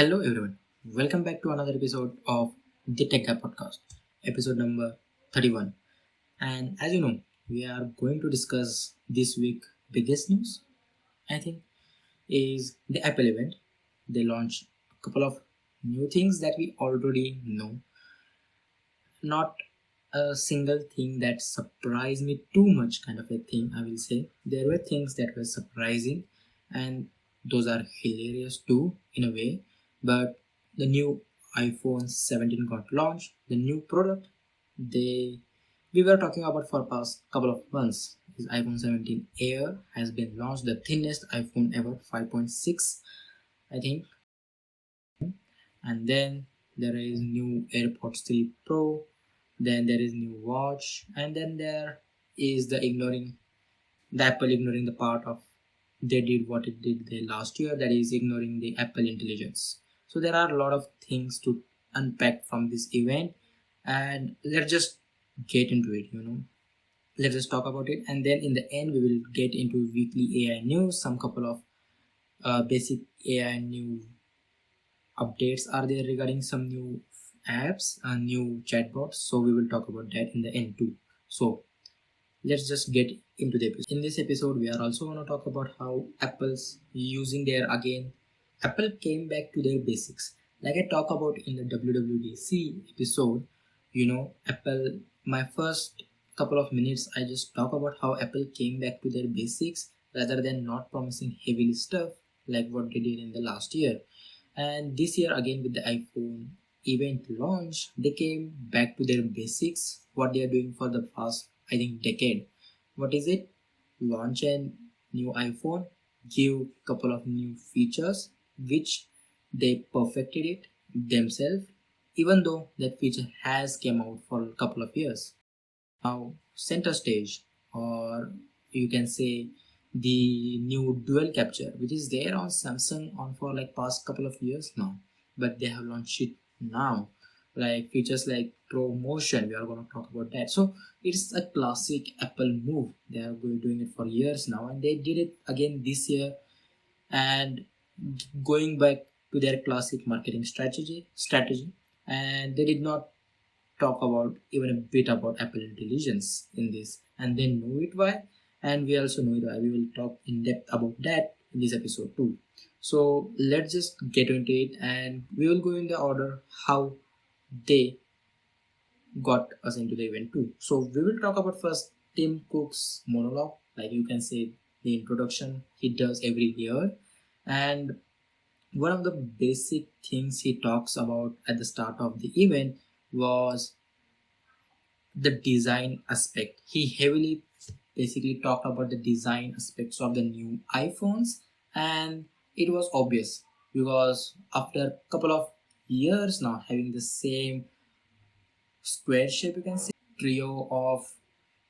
Hello everyone, welcome back to another episode of the TechGuy Podcast, episode number 31. And as you know, we are going to discuss this week biggest news, I think, is the Apple event. They launched a couple of new things that we already know. Not a single thing that surprised me too much, kind of a thing, I will say. There were things that were surprising, and those are hilarious too, in a way. But the new iPhone 17 got launched, the new product they we were talking about for past couple of months is iPhone 17 Air has been launched, the thinnest iPhone ever, 5.6, I think. And then there is new Airpods 3 Pro, then there is new watch, and then there is the Apple ignoring the part of they did what it did the last year, that is ignoring the Apple intelligence. So there are a lot of things to unpack from this event, and let's just get into it. Let's just talk about it, and then in the end we will get into weekly AI news, some couple of basic AI new updates are there regarding some new apps and new chatbots. So we will talk about that in the end too. So let's just get into the episode. In this episode we are also going to talk about how Apple's using their again Apple came back to their basics, like I talk about in the WWDC episode. Apple, my first couple of minutes I just talk about how Apple came back to their basics rather than not promising heavily stuff like what they did in the last year. And this year again with the iPhone event launch, they came back to their basics, what they are doing for the past, I think, decade. What is it? Launch a new iPhone, give couple of new features which they perfected it themselves, even though that feature has came out for a couple of years. Now center stage, or you can say the new dual capture, which is there on Samsung on for like past couple of years now, but they have launched it now, like features like Pro Motion. We are going to talk about that. So it's a classic Apple move. They are doing it for years now, and they did it again this year, and going back to their classic marketing strategy, and they did not talk about even a bit about Apple intelligence in this, and they know it why, and we also know it why. We will talk in depth about that in this episode too. So let's just get into it, and we will go in the order how they got us into the event too. So we will talk about first Tim Cook's monologue, like you can say the introduction he does every year, and one of the basic things he talks about at the start of the event was the design aspect. He heavily basically talked about the design aspects of the new iPhones, and it was obvious because after a couple of years now having the same square shape, you can say, trio of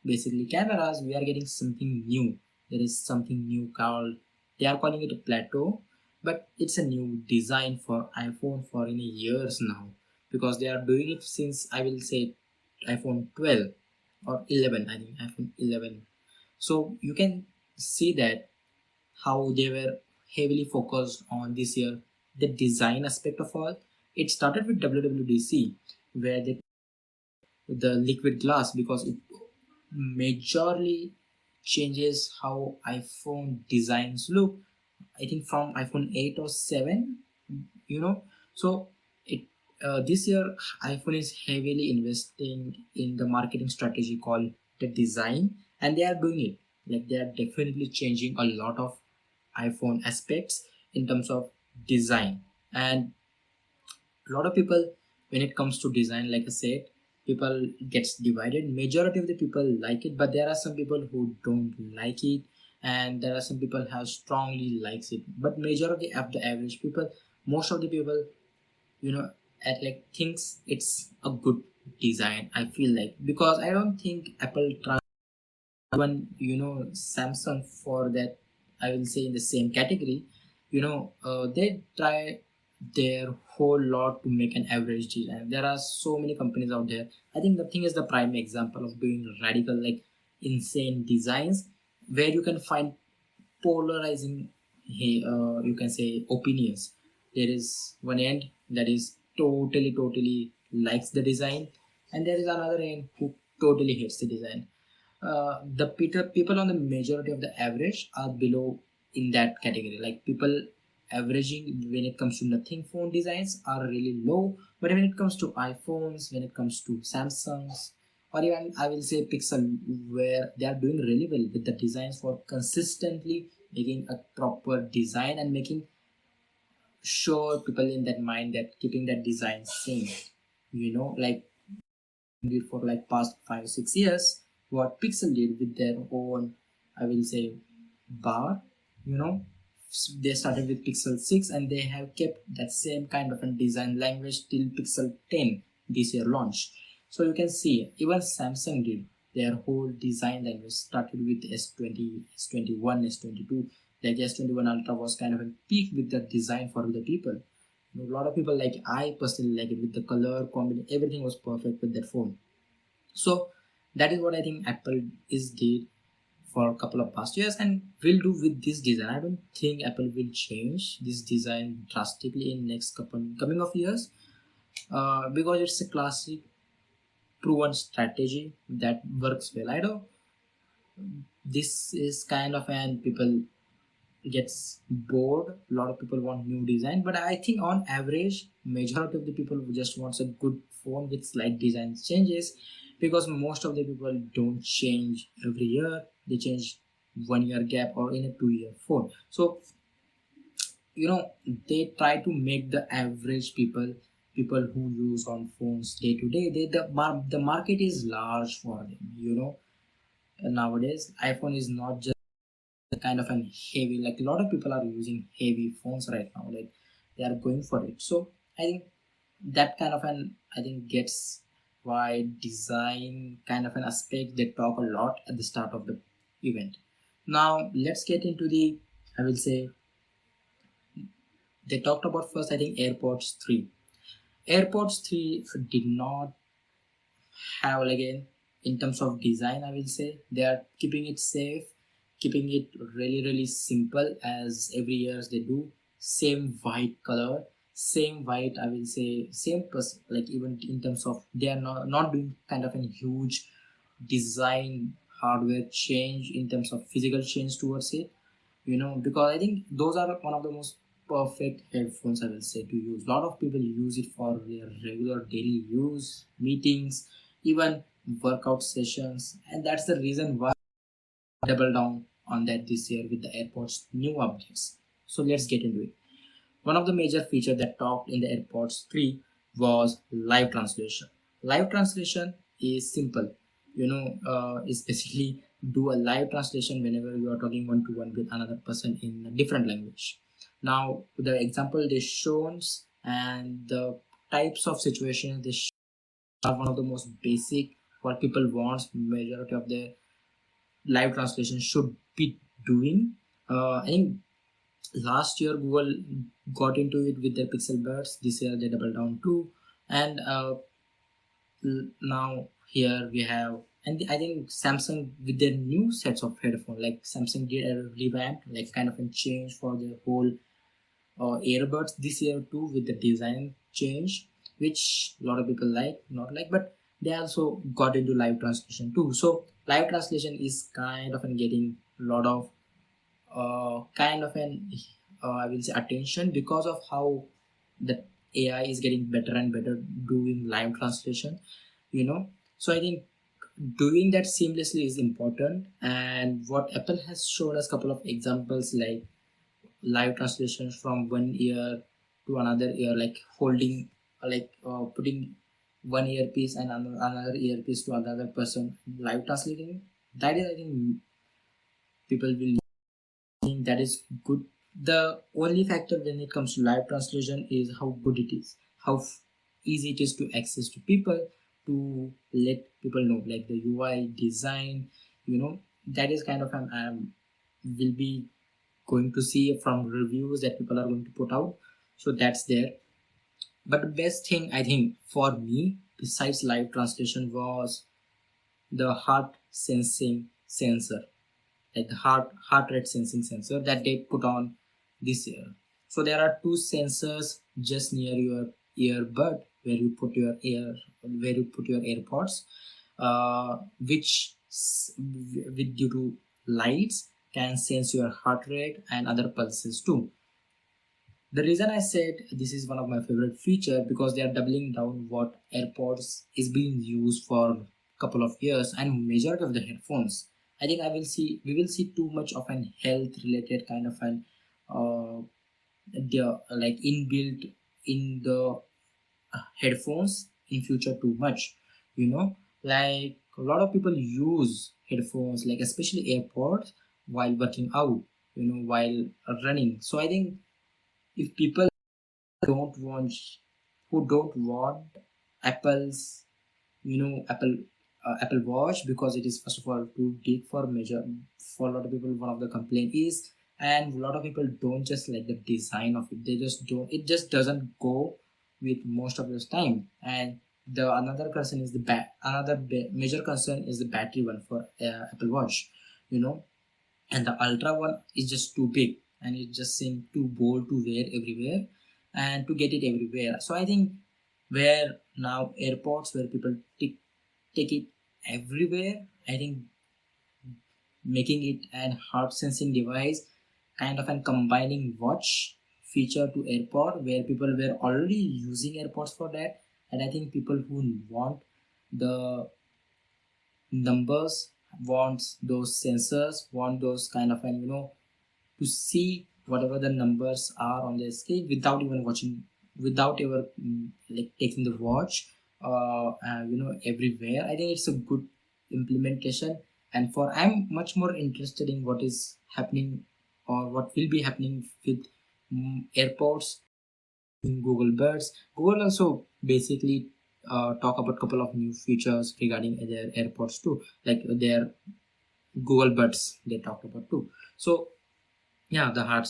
basically cameras, we are getting something new. There is something new called, they are calling it a plateau, but it's a new design for iPhone for in years now, because they are doing it since, I will say, iPhone 12 or 11, I think iPhone 11. So you can see that how they were heavily focused on this year the design aspect of all. It started with WWDC, where they the liquid glass, because it majorly changes how iPhone designs look. I think from iPhone 8 or 7, you know. So it this year iPhone is heavily investing in the marketing strategy called the design, and they are doing it. Like they are definitely changing a lot of iPhone aspects in terms of design. And a lot of people, when it comes to design, like I said, people gets divided. Majority of the people like it, but there are some people who don't like it, and there are some people who strongly likes it. But majority of the average people, most of the people, you know at like thinks it's a good design, I feel like, because I don't think Apple even Samsung for that, I will say, in the same category. They try their whole lot to make an average design. There are so many companies out there. I think the thing is the prime example of doing radical, like insane designs, where you can find polarizing, you can say, opinions. there is one end that is totally likes the design, and there is another end who totally hates the design. The people on the majority of the average are below in that category. Like people averaging when it comes to nothing phone designs are really low, but when it comes to iPhones, when it comes to Samsungs, or even I will say Pixel, where they are doing really well with the designs for consistently making a proper design and making sure people in that mind that keeping that design same. Like did for like past 5 6 years, what Pixel did with their own, I will say, bar. you know they started with Pixel 6 and they have kept that same kind of a design language till Pixel 10 this year launch. So you can see even Samsung did their whole design language started with S20, S21, S22. Like S21 Ultra was kind of a peak with the design for the people. A lot of people, like I personally like it with the color combination, everything was perfect with that phone. So that is what I think Apple is did for a couple of past years and will do with this design. I don't think Apple will change this design drastically in next couple coming of years, because it's a classic proven strategy that works well. I know this is kind of an people gets bored. A lot of people want new design, but I think on average majority of the people just wants a good phone with slight design changes, because most of the people don't change every year. They change 1 year gap or in a 2 year phone. So they try to make the average people who use on phones day to day, the market is large for them. Nowadays iPhone is not just kind of an heavy, like a lot of people are using heavy phones right now, like they are going for it. So I think that kind of an, I think, gets why design kind of an aspect they talk a lot at the start of the event. Now let's get into the, I will say, they talked about first, I think, Airpods 3 did not have, like, in terms of design, I will say they are keeping it safe, keeping it really simple as every year they do. Same white color, same white, I will say, same like even in terms of they are not doing kind of a huge design hardware change in terms of physical change towards it. Because I think those are one of the most perfect headphones, I will say, to use. A lot of people use it for their regular daily use, meetings, even workout sessions, and that's the reason why I double down on that this year with the AirPods new updates. So let's get into it. One of the major features that talked in the AirPods 3 was live translation. Live translation is simple. It's basically do a live translation whenever you are talking one to one with another person in a different language. Now, the example they shows and the types of situations they show are one of the most basic what people want. Majority of the live translation should be doing. I think last year Google got into it with their Pixel Buds. This year they double down too, and now here we have, and I think Samsung with their new sets of headphone, like Samsung did a revamp, like kind of a change for their whole earbuds this year too, with the design change, which a lot of people like, not like, but they also got into live translation too. So live translation is kind of getting a lot of kind of an I will say attention, because of how the AI is getting better and better doing live translation. So I think doing that seamlessly is important, and what Apple has shown us couple of examples, like live translations from one ear to another ear, like holding, putting one earpiece and another earpiece to another person, live translating. That is, I think, people will think that is good. The only factor when it comes to live translation is how good it is, how easy it is to access to people, to let people know, like the UI design. That is kind of an will be going to see from reviews that people are going to put out. So that's there. But the best thing, I think, for me besides live translation was the heart sensing sensor, like the heart rate sensing sensor that they put on this year. So there are two sensors just near your earbud where you put your AirPods, which with due to lights can sense your heart rate and other pulses too. The reason I said this is one of my favorite feature because they are doubling down what AirPods is being used for a couple of years and majority of the headphones. I think we will see too much of an health related kind of an like inbuilt in the headphones in future too much. Like a lot of people use headphones, like especially AirPods, while working out, while running. So I think if people don't want who don't want apple's Apple Watch, because it is first of all too big for measure for a lot of people. One of the complaint is, and a lot of people don't just like the design of it. They just don't. It just doesn't go with most of this time. And the another concern is major concern is the battery one for Apple Watch. You know, and the ultra one is just too big and it just seems too bold to wear everywhere and to get it everywhere. So I think where now AirPods, where people take it everywhere, I think making it an heart sensing device, kind of an combining watch feature to AirPod, where people were already using AirPods for that. And I think people who want the numbers, wants those sensors, want those kind of an to see whatever the numbers are on the screen without even watching, without ever like taking the watch everywhere. I think it's a good implementation. And for I'm much more interested in what is happening or what will be happening with AirPods in Google Buds. Google also basically talk about couple of new features regarding their AirPods too, like their Google Buds they talked about too. So yeah, the heart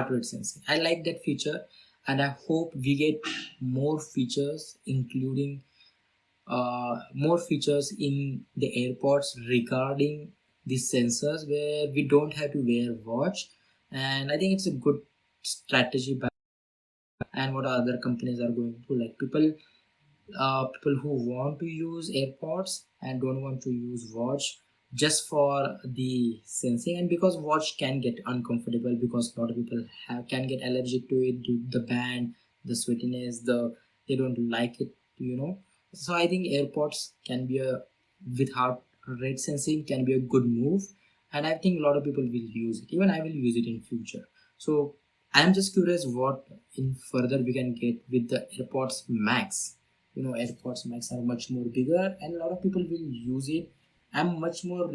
rate sensing, I like that feature. And I hope we get more features, including more features in the AirPods regarding these sensors, where we don't have to wear watch. And I think it's a good strategy and what other companies are going to, like people who want to use AirPods and don't want to use watch just for the sensing. And because watch can get uncomfortable, because a lot of people can get allergic to it, due to the band, the sweatiness, they don't like it. So I think AirPods can be a with heart rate sensing can be a good move. And I think a lot of people will use it, even I will use it in future. So I'm just curious what in further we can get with the AirPods Max. AirPods Max are much more bigger and a lot of people will use it. I'm much more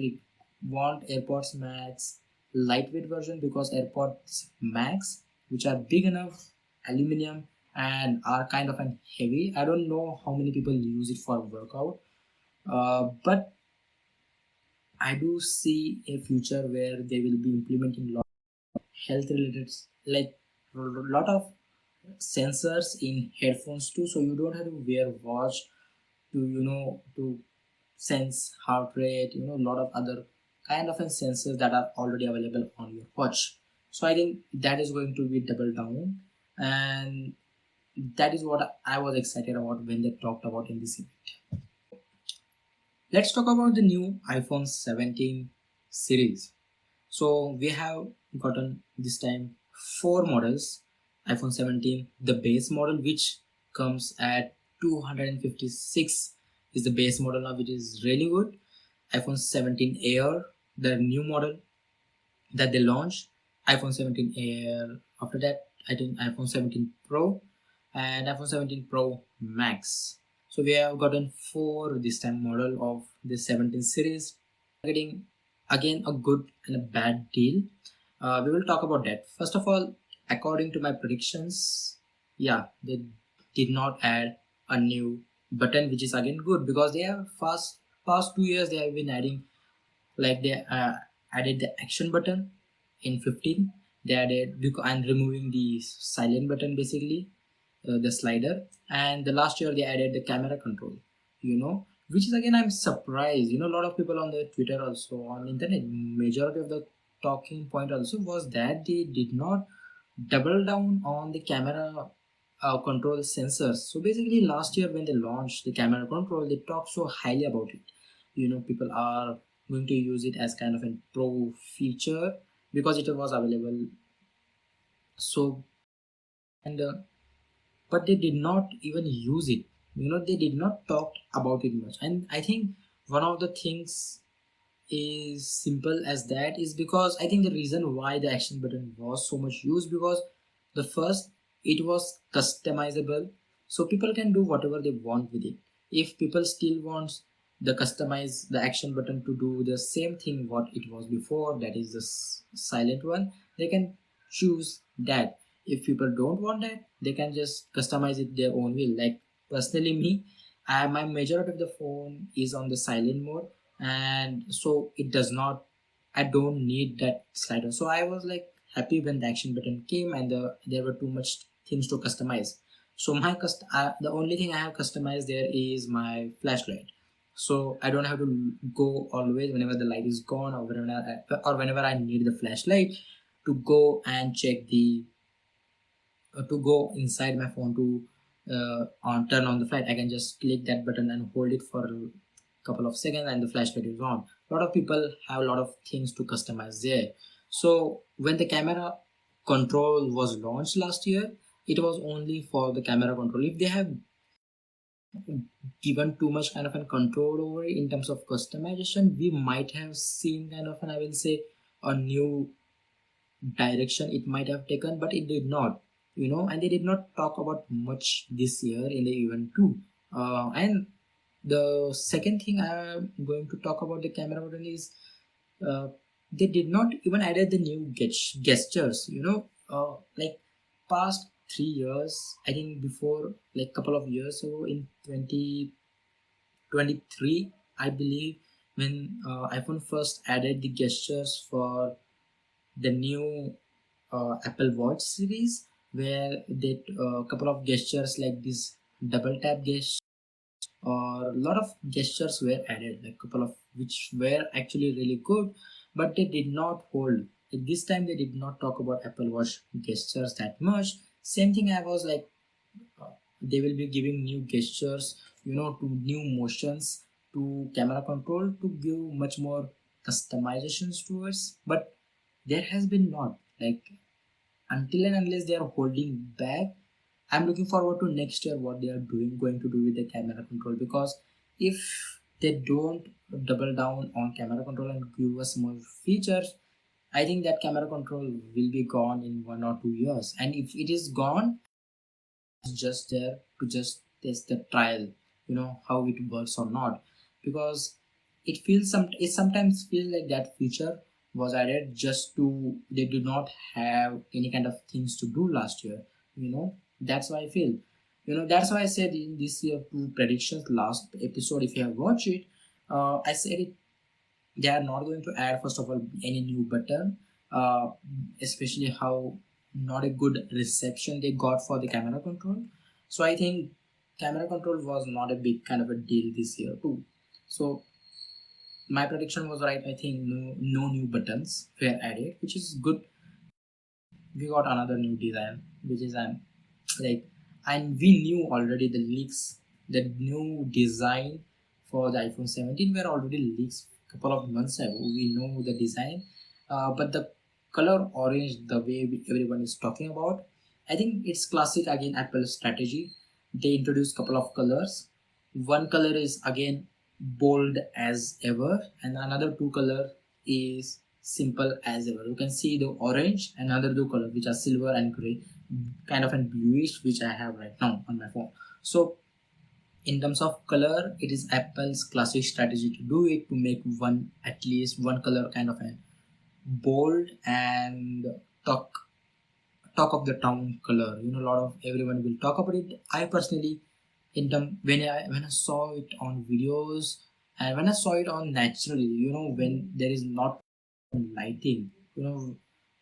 want AirPods Max lightweight version, because AirPods Max, which are big enough, aluminum, and are kind of an heavy. I don't know how many people use it for workout, but I do see a future where they will be implementing lot of health related, like lot of sensors in headphones too, so you don't have to wear watch to to sense heart rate, a lot of other kind of sensors that are already available on your watch. So I think that is going to be double down, and that is what I was excited about when they talked about in this event. Let's talk about the new iPhone 17 series. So we have gotten this time four models. iPhone 17, the base model, which comes at 256, is the base model now, which is really good. iPhone 17 Air, the new model that they launched. iPhone 17 Air. After that, I think iPhone 17 Pro and iPhone 17 Pro Max. So we have gotten four this time model of the 17 series. Getting again a good and a bad deal. We will talk about that. First of all, according to my predictions, yeah, they did not add a new button, which is again good, because they have past 2 years they have been adding, like they added the action button in 15. They added and removing the silent button, basically the slider. And the last year they added the camera control, which is again I'm surprised. A lot of people on the Twitter, also on internet, majority of the talking point also was that they did not double down on the camera control sensors. So basically, last year when they launched the camera control, they talked so highly about it. People are going to use it as kind of a pro feature because it was available. So and but they did not even use it. They did not talk about it much. And I think one of the things is simple as that is because I think the reason why the action button was so much used, because the first, it was customizable, so people can do whatever they want with it. If people still wants the customize the action button to do the same thing what it was before, that is the silent one, they can choose that. If people don't want that, they can just customize it their own will. Like personally me, my majority of the phone is on the silent mode, and so it does not, I don't need that slider. So I was like happy when the action button came and there were too much things to customize. So the only thing I have customized there is my flashlight. So I don't have to go always whenever the light is gone, or whenever I need the flashlight to go and check the to go inside my phone to on turn on the flight. I can just click that button and hold it for a couple of seconds and the flashlight is on. A lot of people have a lot of things to customize there. So when the camera control was launched last year, it was only for the camera control. If they have given too much kind of a control over it in terms of customization, we might have seen kind of an, I will say, a new direction it might have taken, but it did not. And they did not talk about much this year in the event too. And the second thing I'm going to talk about the camera button is uh, they did not even added the new gestures. Like past 3 years, I think before, like couple of years ago in 2023, I believe, when iPhone first added the gestures for the new Apple Watch series, where they a couple of gestures like this double tap gesture, or a lot of gestures were added, like couple of which were actually really good, but they did not hold. Like this time they did not talk about Apple Watch gestures that much. Same thing, I was like, they will be giving new gestures, to new motions to camera control to give much more customizations to us, but there has been not, like, until and unless they are holding back. I'm looking forward to next year what they are going to do with the camera control, because if they don't double down on camera control and give us more features, I think that camera control will be gone in 1 or 2 years. And if it is gone, it's just there to just test the trial, how it works or not. Because it sometimes feels like that feature was added just to, they do not have any kind of things to do last year. That's why I feel, that's why I said in this year two predictions last episode, if you have watched it, I said it, they are not going to add, first of all, any new button, uh, especially how not a good reception they got for the camera control. So I think camera control was not a big kind of a deal this year too. So my prediction was right. I think no new buttons were added, which is good. We got another new design, which is like, and we knew already the leaks, the new design for the iPhone 17 were already leaks couple of months ago. We know the design, but the color orange, the way everyone is talking about, I think it's classic again Apple strategy. They introduced couple of colors. One color is again bold as ever, and another two color is simple as ever. You can see the orange and another two color which are silver and gray, kind of a bluish, which I have right now on my phone. So in terms of color, it is Apple's classic strategy to do it, to make one, at least one color kind of a bold and talk talk of the town color. A lot of everyone will talk about it. I personally, in term when I saw it on videos and when I saw it on naturally, when there is not lighting,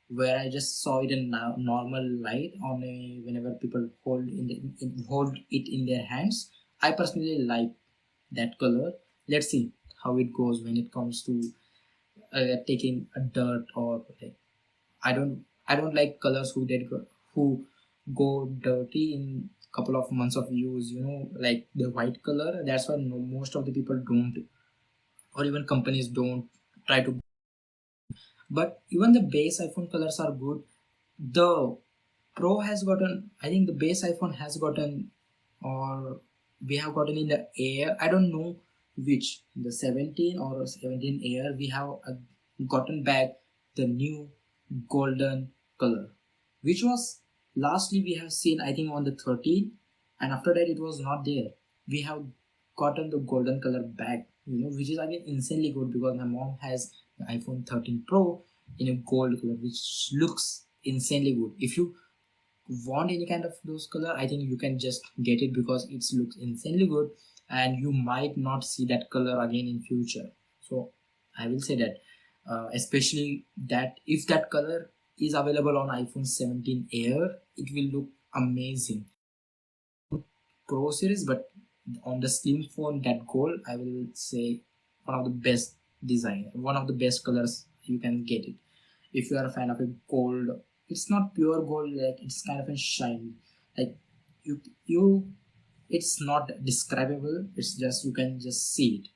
where I just saw it in normal light on a, whenever people hold it in their hands. I personally like that color. Let's see how it goes when it comes to taking a dirt, or like, I don't like colors who who go dirty in couple of months of use, like the white color. That's why most of the people don't, or even companies don't try to. But even the base iPhone colors are good. The Pro has gotten, I think the base iPhone has gotten, or we have gotten in the Air. I don't know which, the 17 or 17 Air. We have gotten back the new golden color, which was lastly we have seen, I think, on the 13, and after that it was not there. We have gotten the golden color back, which is again insanely good because my mom has the iPhone 13 Pro in a gold color, which looks insanely good. If you want any kind of those color, I think you can just get it because it looks insanely good, and you might not see that color again in future. So I will say that, especially that if that color is available on iPhone 17 Air, it will look amazing. Pro series, but on the slim phone, that gold, I will say one of the best design, one of the best colors you can get it. If you are a fan of a gold, it's not pure gold, like it's kind of a shine, like you it's not describable, it's just you can just see it.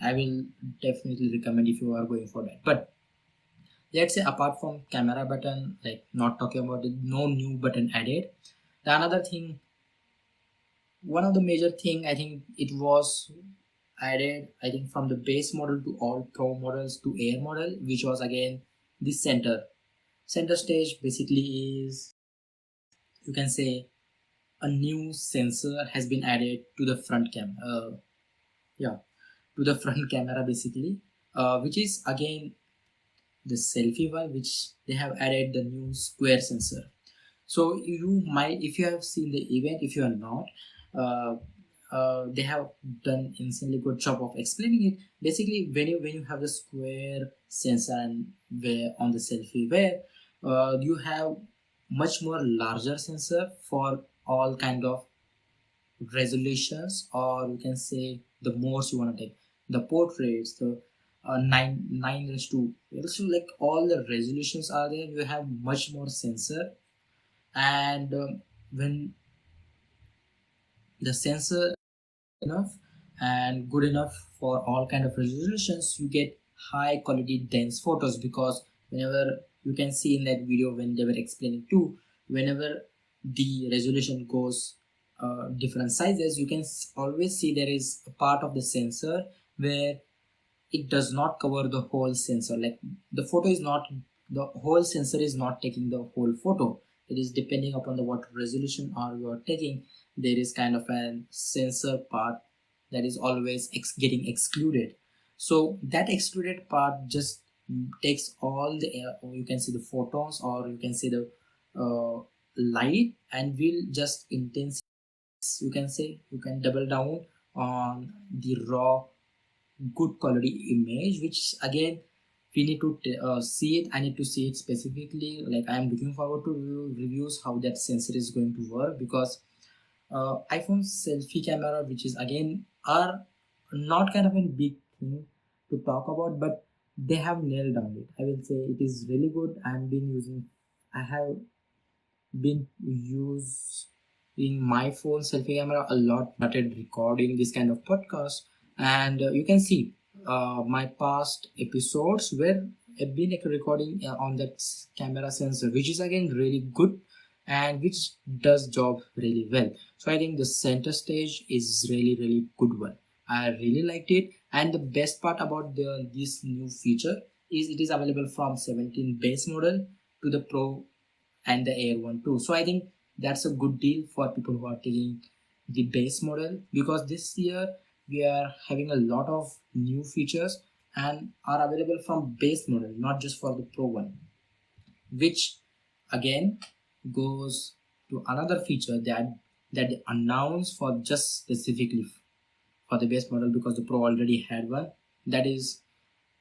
I will definitely recommend if you are going for that. But let's say apart from camera button, like not talking about it, no new button added. The another thing, one of the major thing, I think it was added, I think from the base model to all Pro models to Air model, which was again the center stage. Basically is, you can say, a new sensor has been added to the front camera, yeah, to the front camera basically, which is again the selfie one, which they have added the new square sensor. So you might, if you have seen the event, if you are not, uh, they have done insanely good job of explaining it. Basically, when you have the square sensor and where on the selfie, where you have much more larger sensor for all kind of resolutions, or you can say the modes you want to take, the portraits, the 9:2, so like all the resolutions are there, you have much more sensor. And when the sensor enough and good enough for all kind of resolutions, you get high quality dense photos. Because whenever you can see in that video when they were explaining too, whenever the resolution goes different sizes, you can always see there is a part of the sensor where it does not cover the whole sensor. Like the photo is not, the whole sensor is not taking the whole photo. It is depending upon the what resolution are you are taking. There is kind of a sensor part that is always getting excluded. So that excluded part just takes all the air, or you can see the photons, or you can see the light, and will just intense, you can say, you can double down on the raw good quality image, which again we need to see it. I need to see it specifically. Like I am looking forward to reviews how that sensor is going to work, because iPhone selfie camera, which is again are not kind of a big thing to talk about, but they have nailed down it. I will say it is really good. I have been using my phone selfie camera a lot. Started recording this kind of podcast, and you can see my past episodes where I've been like recording on that camera sensor, which is again really good and which does job really well. So I think the center stage is really good one. I really liked it, and the best part about this new feature is it is available from 17 base model to the Pro and the Air one too. So I think that's a good deal for people who are taking the base model, because this year we are having a lot of new features and are available from base model, not just for the Pro one, which again goes to another feature that they announced for just specifically for the base model, because the Pro already had one. That is,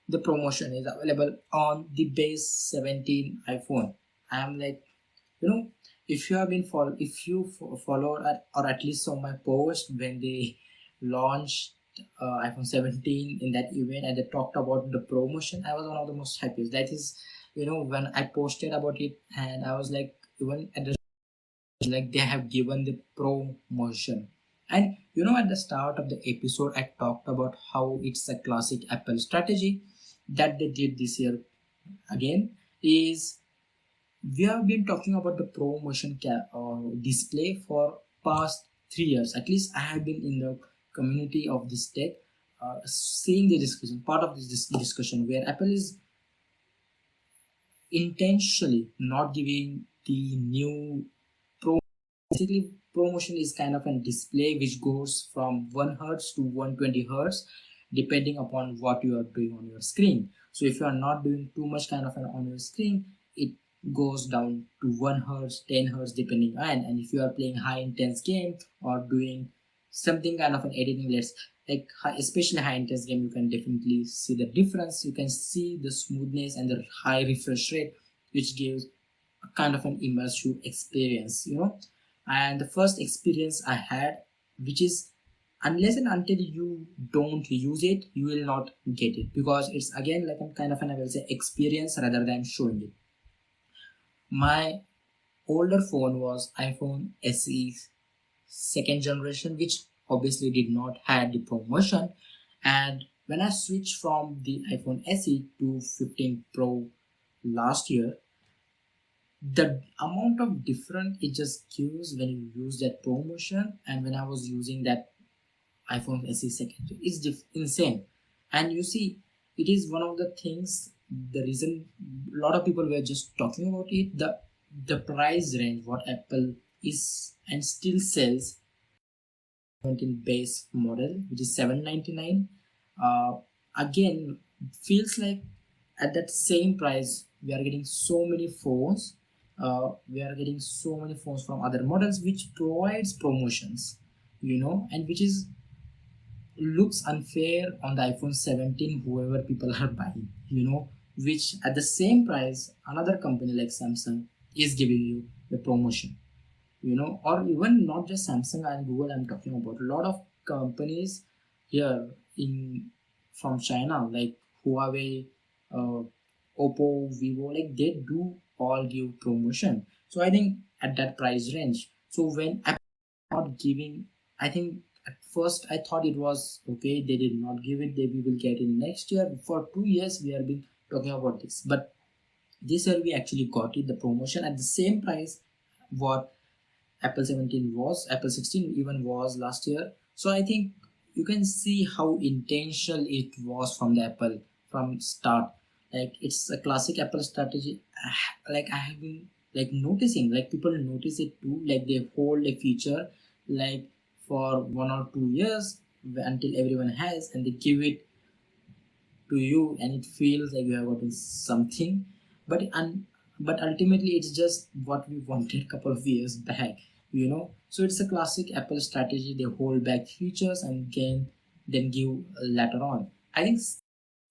the promotion is available on the base 17 iPhone. I am like, if you have been if you followed or at least saw my post when they launched iPhone 17 in that event, and they talked about the promotion, I was one of the most happiest. That is, when I posted about it, and I was like, even at the like they have given the promotion. And at the start of the episode I talked about how it's a classic Apple strategy that they did this year again. Is we have been talking about the promotion display for past 3 years. At least I have been in the community of this tech, seeing the discussion, part of this discussion where Apple is intentionally not giving the new pro. Basically, promotion is kind of a display which goes from 1 hertz to 120 hertz depending upon what you are doing on your screen. So if you are not doing too much kind of on your screen, it goes down to 1 hertz, 10 hertz depending on. And if you are playing high intense game or doing something kind of an editing, let's like especially high intense game, you can definitely see the difference. You can see the smoothness and the high refresh rate, which gives a kind of an immersive experience. And the first experience I had, which is unless and until you don't use it, you will not get it, because it's again like a kind of an, I will say, experience rather than showing it. My older phone was iPhone SE second generation, which obviously did not had the promotion. And when I switched from the iPhone SE to 15 Pro last year, the amount of difference it just gives when you use that promotion and when I was using that iPhone SE second is insane. And you see, it is one of the things, the reason a lot of people were just talking about it, the price range what Apple is and still sells 17 base model, which is 799. Again, feels like at that same price we are getting so many phones. We are getting so many phones from other models which provides promotions, and which is looks unfair on the iPhone 17 whoever people are buying, which at the same price another company like Samsung is giving you the promotion, or even not just Samsung and Google. I'm talking about a lot of companies here in from China like Huawei, uh, Oppo, Vivo, like they do all give promotion. So I think at that price range. So when Apple not giving, I think at first I thought it was okay. They did not give it. They we will get it next year. For 2 years we have been talking about this, but this year we actually got it the promotion at the same price what Apple 17 was, Apple 16 even was last year. So I think you can see how intentional it was from the Apple from start. Like it's a classic Apple strategy. Like I have been like noticing, like people notice it too. Like they hold a feature like for 1 or 2 years until everyone has, and they give it to you and it feels like you have gotten something, but ultimately it's just what we wanted a couple of years back. So it's a classic Apple strategy. They hold back features and then give later on. I think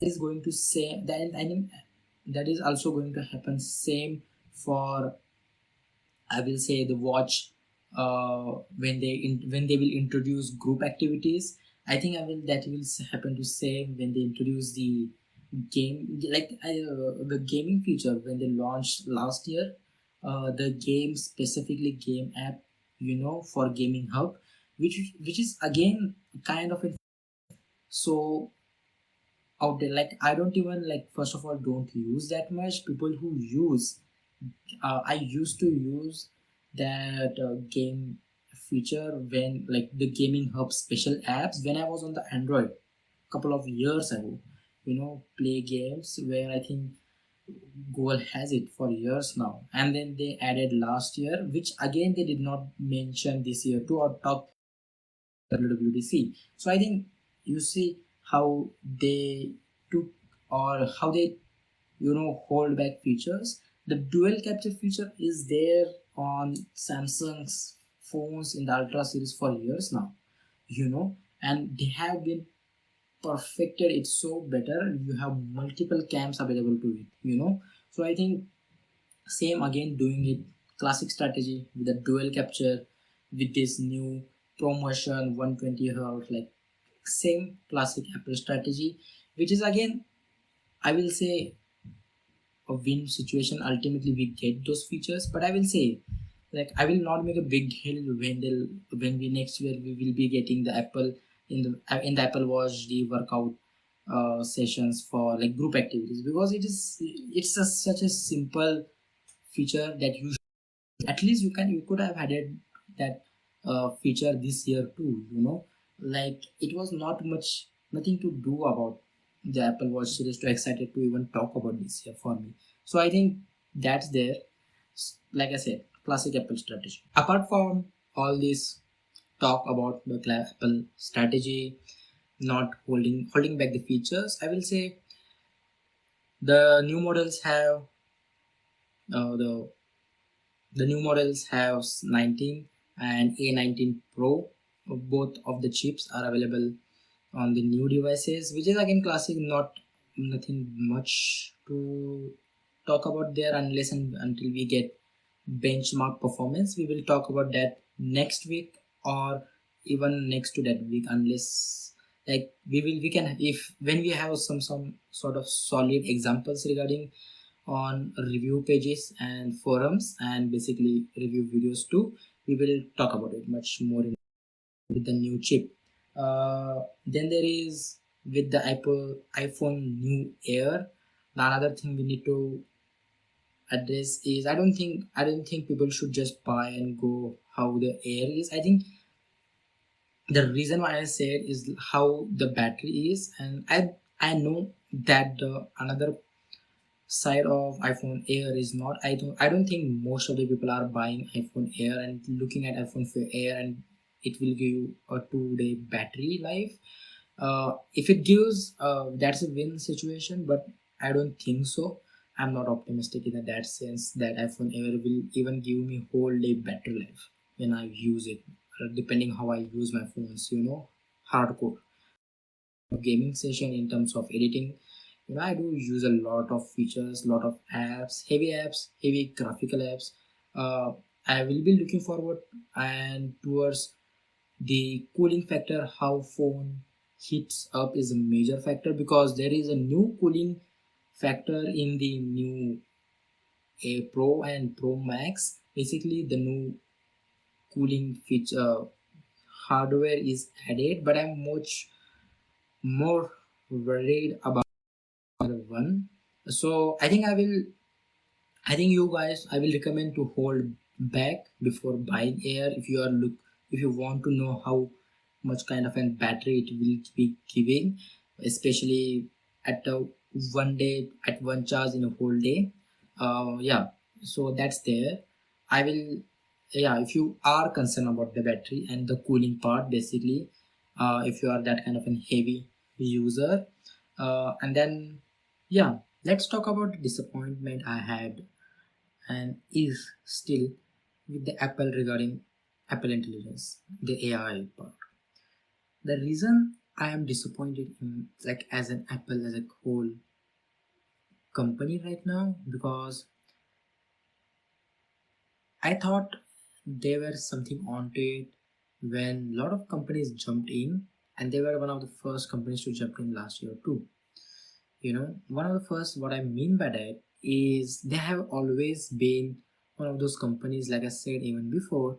is going to say that. I think that is also going to happen same for, I will say, the watch. When they will introduce group activities, I think that will happen to same when they introduce the game, like the gaming feature when they launched last year. The game, specifically game app, for gaming hub, which is again kind of a, so out there. Like I don't even, like, first of all, don't use that much. People who use, I used to use that game feature when, like, the gaming hub special apps when I was on the Android couple of years ago. Play games where I think Google has it for years now, and then they added last year, which again they did not mention this year too or talk WWDC. So I think you see how they took, or how they hold back features. The dual capture feature is there on Samsung's phones in the Ultra series for years now, and they have been perfected it so better. You have multiple cams available to it, so I think same again doing it classic strategy with a dual capture with this new promotion 120 hertz, like same classic Apple strategy, which is again, I will say, a win situation. Ultimately we get those features, but I will say like I will not make a big deal when we next year we will be getting the Apple in the Apple Watch the workout sessions for like group activities, because it's such a simple feature that you at least you could have added that feature this year too, like it was not much nothing to do about the Apple Watch series to excited to even talk about this year for me. So I think that's there. Like I said, classic Apple strategy. Apart from all this talk about the Apple strategy not holding back the features, I will say the new models have uh, the The new models have 19 and A19 Pro. Both of the chips are available on the new devices, which is again classic. Nothing much to talk about there unless and until we get benchmark performance. We will talk about that next week or even next to that week, unless like we can, if when we have some sort of solid examples regarding on review pages and forums and basically review videos too. We will talk about it much more with the new chip. Then there is with the iPhone new Air. The another thing we need to address is I don't think people should just buy and go how the Air is. I think the reason why I said is how the battery is, and I know that the another side of iPhone Air is not. I don't think most of the people are buying iPhone Air and looking at iPhone Air and it will give you a 2 day battery life. If it gives, that's a win situation, but I don't think so. I'm not optimistic in that sense that iPhone Air will even give me whole day battery life when I use it, depending how I use my phones, hardcore gaming session in terms of editing. I do use a lot of features, lot of apps, heavy graphical apps. I will be looking forward and towards the cooling factor. How phone heats up is a major factor, because there is a new cooling factor in the new A Pro and Pro Max. Basically the new cooling feature hardware is added, but I'm much more worried about the one. So I think you guys, I will recommend to hold back before buying Air if you want to know how much kind of an battery it will be giving, especially at a one day at one charge in a whole day. Yeah, so that's there. I will, yeah, if you are concerned about the battery and the cooling part, basically, if you are that kind of a heavy user, and then yeah, let's talk about the disappointment I had and is still with the Apple regarding Apple Intelligence, the AI part. The reason I am disappointed in like as an Apple as a whole company right now, because I thought there were something on to it when a lot of companies jumped in, and they were one of the first companies to jump in last year too. One of the first, what I mean by that is they have always been one of those companies, like I said even before,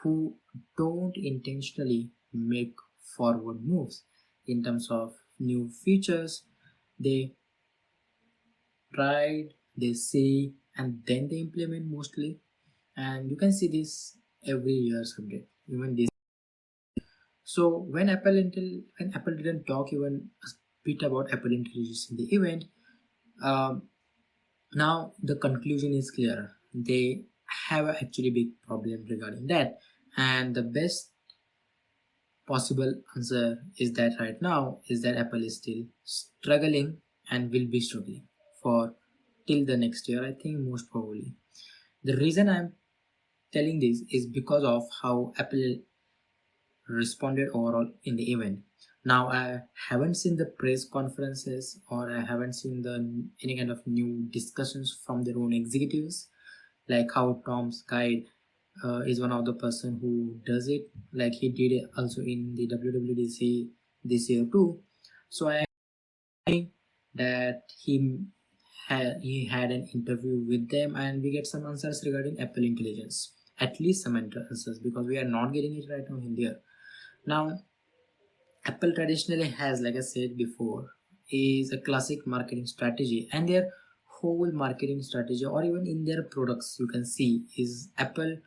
who don't intentionally make forward moves in terms of new features. They tried, they say, and then they implement mostly, and you can see this every year's update even this. So when Apple didn't talk even a bit about Apple Intelligence in the event, um, now the conclusion is clear. They have a actually big problem regarding that, and the best possible answer is that right now is that Apple is still struggling and will be struggling for till the next year. I think most probably. The reason I'm telling this is because of how Apple responded overall in the event. Now I haven't seen the press conferences or I haven't seen the any kind of new discussions from their own executives, like how Tom's guide is one of the person who does it, like he did it also in the WWDC this year too. So I think that he had an interview with them and we get some answers regarding Apple Intelligence. at least some answers, because we are not getting it right now in India. Now, Apple traditionally has, like I said before, is a classic marketing strategy, and their whole marketing strategy, or even in their products, you can see is Apple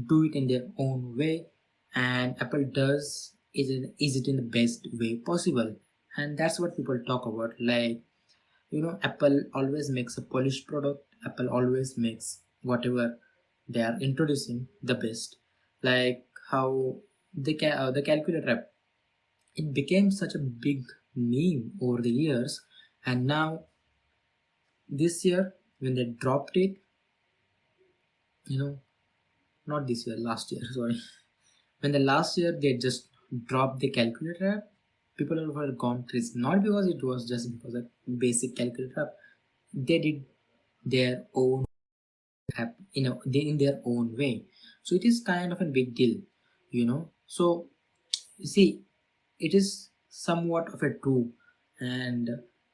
do it in their own way, and Apple does is it in the best way possible, and that's what people talk about. Like, Apple always makes a polished product. Apple always makes whatever they are introducing the best. Like how the calculator app, it became such a big meme over the years, and now this year when they dropped it, you know not this year, last year, sorry, when the last year they just dropped the calculator app, people were gone crazy, not because it was just because of basic calculator app. They did their own app, in their own way, so it is kind of a big deal. So you see, it is somewhat of a true, and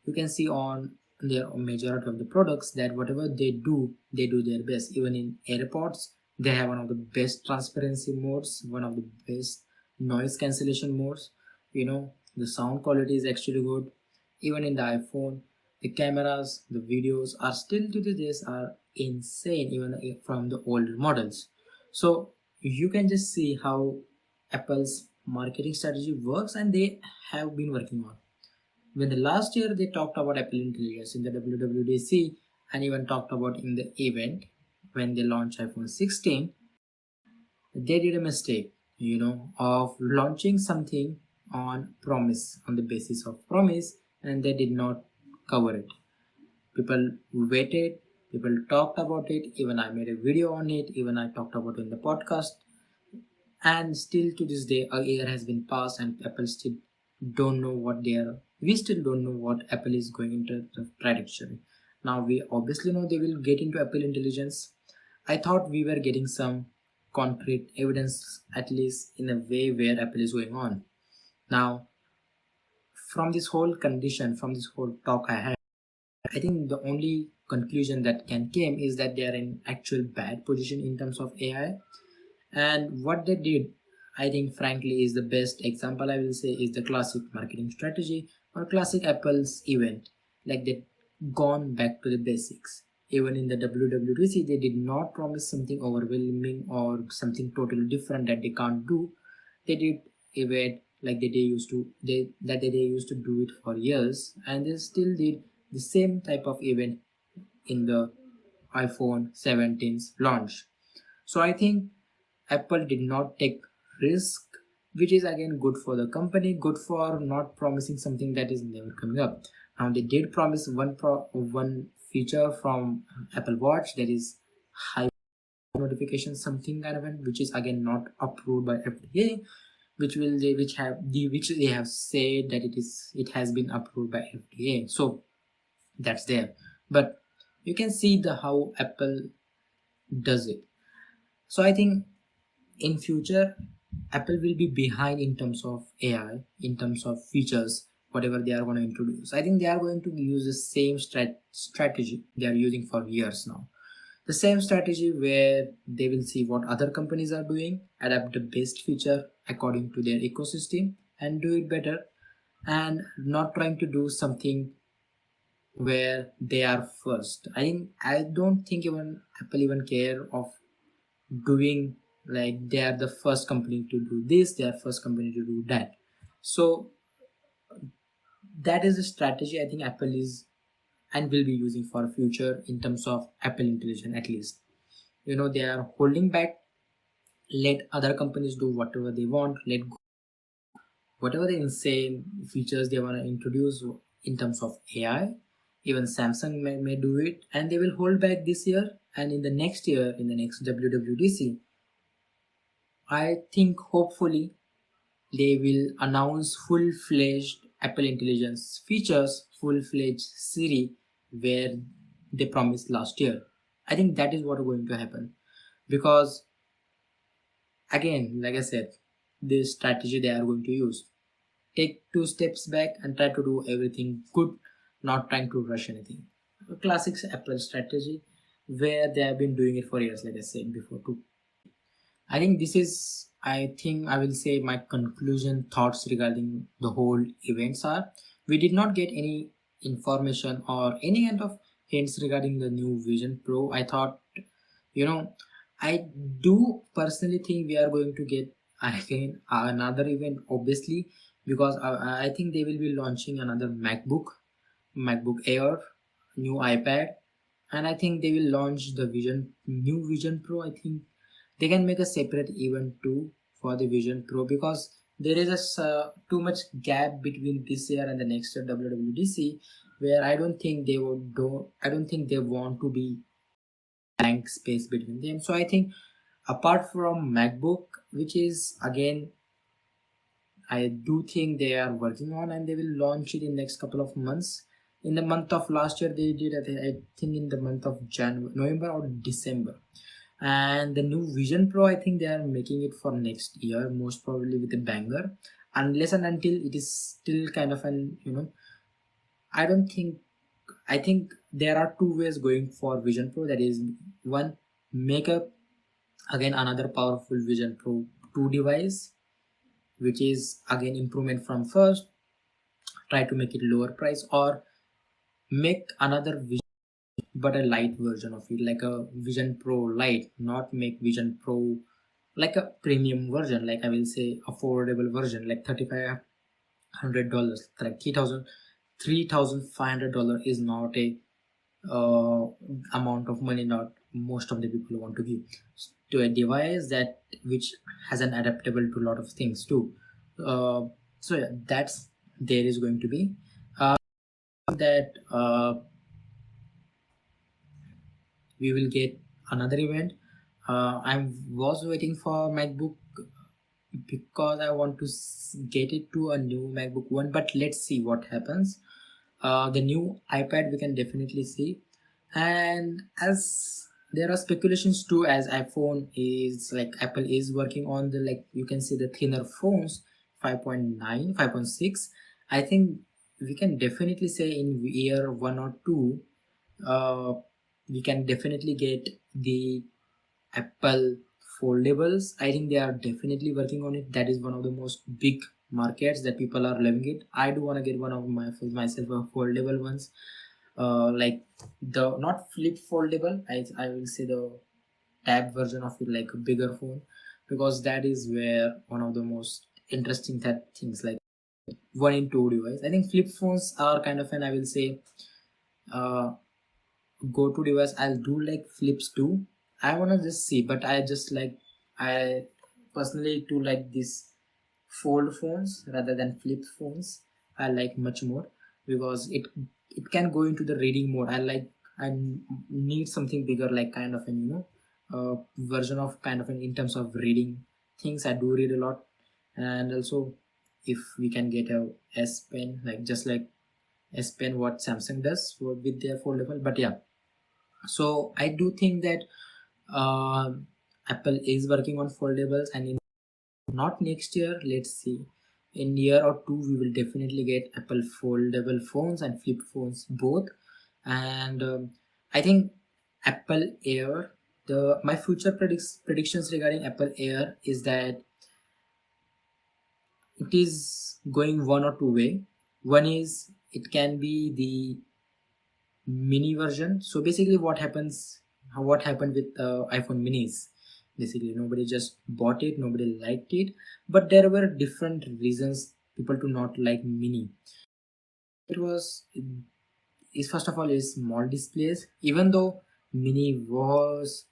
you can see on their majority of the products that whatever they do their best. Even in Airpods, they have one of the best transparency modes, one of the best noise cancellation modes. The sound quality is actually good. Even in the iPhone, the cameras, the videos are still to this days are insane, even from the older models. So you can just see how Apple's marketing strategy works, and they have been working on. When the last year they talked about Apple Intelligence in the WWDC, and even talked about in the event when they launched iPhone 16, they did a mistake, of launching something on the basis of promise, and they did not cover it. People waited, people talked about it, even I made a video on it, even I talked about it in the podcast, and still to this day a year has been passed and Apple still don't know what they are we still don't know what Apple is going into the trajectory. Now we obviously know they will get into Apple Intelligence. I thought we were getting some concrete evidence, at least in a way, where Apple is going on. Now, from this whole condition, from this whole talk I had, I think the only conclusion that can came is that they are in actual bad position in terms of AI. And what they did, I think, frankly, is the best example I will say is the classic marketing strategy or classic Apple's event. Like they gone back to the basics. Even in the WWDC, they did not promise something overwhelming or something totally different that they can't do. They did event like they used to do it for years, and they still did the same type of event in the iPhone 17's launch. So I think Apple did not take risk, which is again good for the company, good for not promising something that is never coming up. Now they did promise one feature from Apple Watch, that is high notification, something kind of which is again not approved by FDA, which they have said that it has been approved by FDA. So that's there, but you can see the how Apple does it. So I think in future Apple will be behind in terms of AI, in terms of features, whatever they are going to introduce. I think they are going to use the same strategy they are using for years now. The same strategy where they will see what other companies are doing, adapt the best feature according to their ecosystem, and do it better, and not trying to do something where they are first. I don't think even Apple even care of doing like they are the first company to do this, they are first company to do that. So that is the strategy I think Apple is and will be using for future in terms of Apple Intelligence. At least they are holding back, let other companies do whatever they want, let go whatever the insane features they want to introduce in terms of AI. Even Samsung may do it, and they will hold back this year, and in the next year, in the next WWDC, I think hopefully they will announce full-fledged Apple Intelligence features, full-fledged Siri, where they promised last year. I think that is what is going to happen, because again, like I said, this strategy they are going to use. Take two steps back and try to do everything good, not trying to rush anything. A classic Apple strategy where they have been doing it for years, like I said before too. I think this is, I will say my conclusion thoughts regarding the whole events are, we did not get any information or any kind of hints regarding the new Vision Pro. I thought, you know, I do personally think we are going to get again another event, obviously, because I think they will be launching another MacBook Air, new iPad, and I think they will launch the new Vision Pro. I think they can make a separate event too for the Vision Pro, because there is too much gap between this year and the next year WWDC, where I don't think they would do. I don't think they want to be blank space between them. So I think apart from MacBook, which is again, I do think they are working on, and they will launch it in next couple of months. In the month of last year, they did. I think in the month of January, November or December. And the new Vision Pro, I think they are making it for next year, most probably with a banger. Unless and until it is still kind of an, I don't think. I think there are two ways going for Vision Pro. That is, one, make a again another powerful Vision Pro 2 device, which is again improvement from first, try to make it lower price, or make another Vision but a light version of it, like a Vision Pro Lite, not make Vision Pro like a premium version, like I will say affordable version, like $3,500, like $3,500 is not a uh, amount of money not most of the people want to give to a device that which has an adaptable to a lot of things too. So yeah, that's there is going to be that we will get another event. I was waiting for MacBook because I want to get it to a new MacBook One, but let's see what happens. The new iPad we can definitely see, and as there are speculations too, as iPhone is like Apple is working on the, like you can see the thinner phones, 5.9, 5.6. I think we can definitely say in year 1 or 2, uh, we can definitely get the Apple foldables. I think they are definitely working on it. That is one of the most big markets that people are loving it. I do want to get one of my for myself a foldable ones, like the not flip foldable. I will say the tab version of it, like a bigger phone, because that is where one of the most interesting that things like one in two device. I think flip phones are kind of an, I will say, uh, go to device. I'll do like flips too. I wanna just see, but I personally do like this fold phones rather than flip phones. I like much more because it can go into the reading mode. I need something bigger, like kind of an version of kind of an in terms of reading things. I do read a lot, and also if we can get a S Pen, like just like S Pen what Samsung does with their foldable. But yeah, so I do think that uh, Apple is working on foldables, and in not next year, let's see, in year or two we will definitely get Apple foldable phones and flip phones both. And I think Apple Air, the my future predictions regarding Apple Air is that it is going one or two way. One is it can be the mini version. So basically what happened with iPhone minis, basically nobody just bought it, nobody liked it, but there were different reasons people to not like mini. It was is first of all is small displays, even though mini was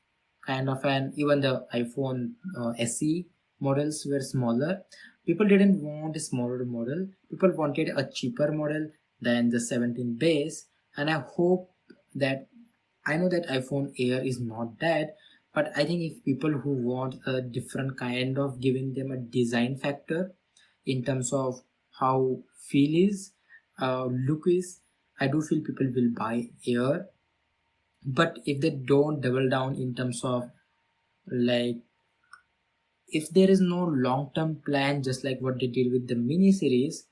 kind of an, even the iPhone SE models were smaller, people didn't want a smaller model, people wanted a cheaper model than the 17 base. And I hope that, I know that iPhone Air is not that, but I think if people who want a different kind of giving them a design factor in terms of how feel is, look is, I do feel people will buy Air. But if they don't double down in terms of, like, if there is no long-term plan, just like what they did with the mini series,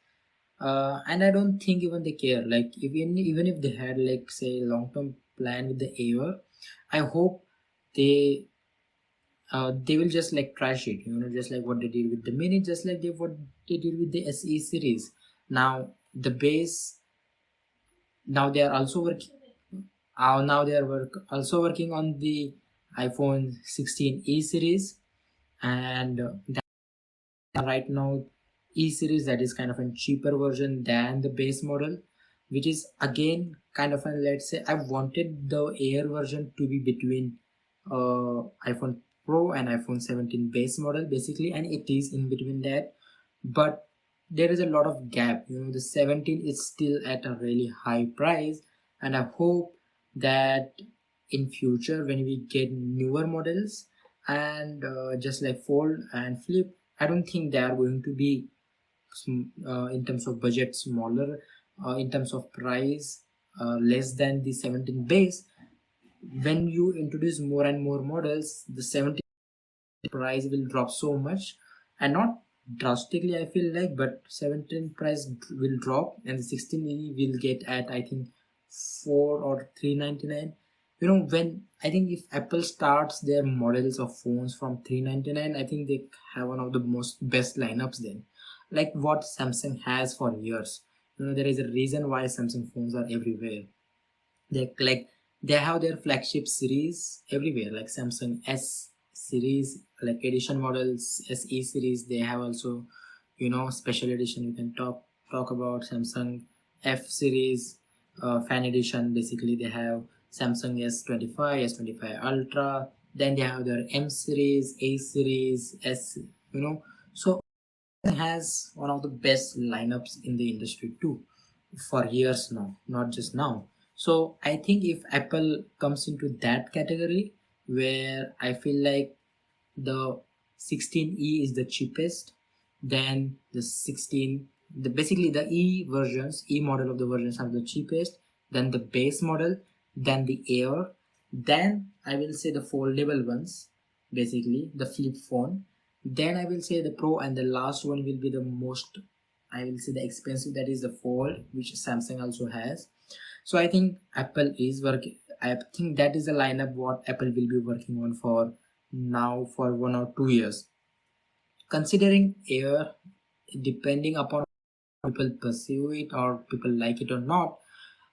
and I don't think even they care. Like even if they had, like, say long-term plan with the Air, I hope they they will just like trash it, just like what they did with the mini, just like what they did with the SE series. Now the base, now they are also working. Now they are also working on the iPhone 16e series, and right now E series, that is kind of a cheaper version than the base model, which is again kind of a, let's say I wanted the Air version to be between iPhone Pro and iPhone 17 base model basically, and it is in between that, but there is a lot of gap. The 17 is still at a really high price, and I hope that in future when we get newer models and just like fold and flip, I don't think they are going to be in terms of budget smaller, in terms of price less than the 17 base. When you introduce more and more models, the 17 price will drop so much, and not drastically I feel like, but 17 price will drop and the 16 will get at I think 4 or 399. When I think if Apple starts their models of phones from 399, I think they have one of the most best lineups then, like what Samsung has for years. There is a reason why Samsung phones are everywhere. They have their flagship series everywhere, like Samsung S series, like edition models, SE series. They have also, special edition. You can talk about Samsung F series, fan edition. Basically, they have Samsung S25, S25 Ultra. Then they have their M series, A series, S. So has one of the best lineups in the industry too, for years now, not just now. So I think if Apple comes into that category, where I feel like the 16e is the cheapest, then the 16, basically the E model of the versions are the cheapest, then the base model, then the Air, then I will say the foldable ones, basically the flip phone, then I will say the Pro, and the last one will be the most, I will say the expensive, that is the Fold, which Samsung also has. So I think Apple is working. I think that is the lineup what Apple will be working on for now for 1 or 2 years. Considering Air, depending upon people perceive it or people like it or not,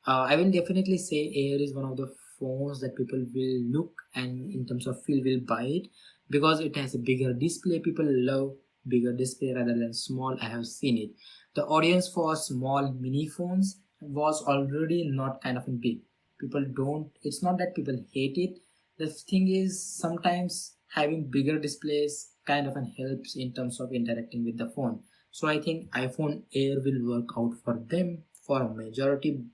I will definitely say Air is one of the phones that people will look and in terms of feel will buy it, because it has a bigger display. People love bigger display rather than small. I have seen it. The audience for small mini phones was already not kind of big. People don't. It's not that people hate it. The thing is sometimes having bigger displays kind of helps in terms of interacting with the phone. So I think iPhone Air will work out for them for a majority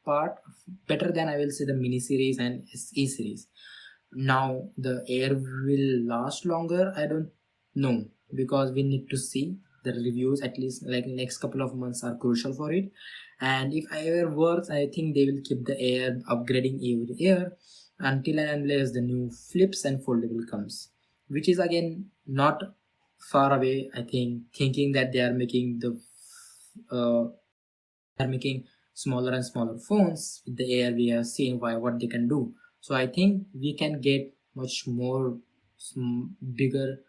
part, better than I will say the mini series and SE series. Now the Air will last longer, I don't know, because we need to see the reviews. At least like next couple of months are crucial for it, and if Air works, I think they will keep the Air upgrading every year until and unless the new flips and foldable comes, which is again not far away. I think thinking that they are making smaller and smaller phones with the Air, we have seen why what they can do. So I think we can get much more bigger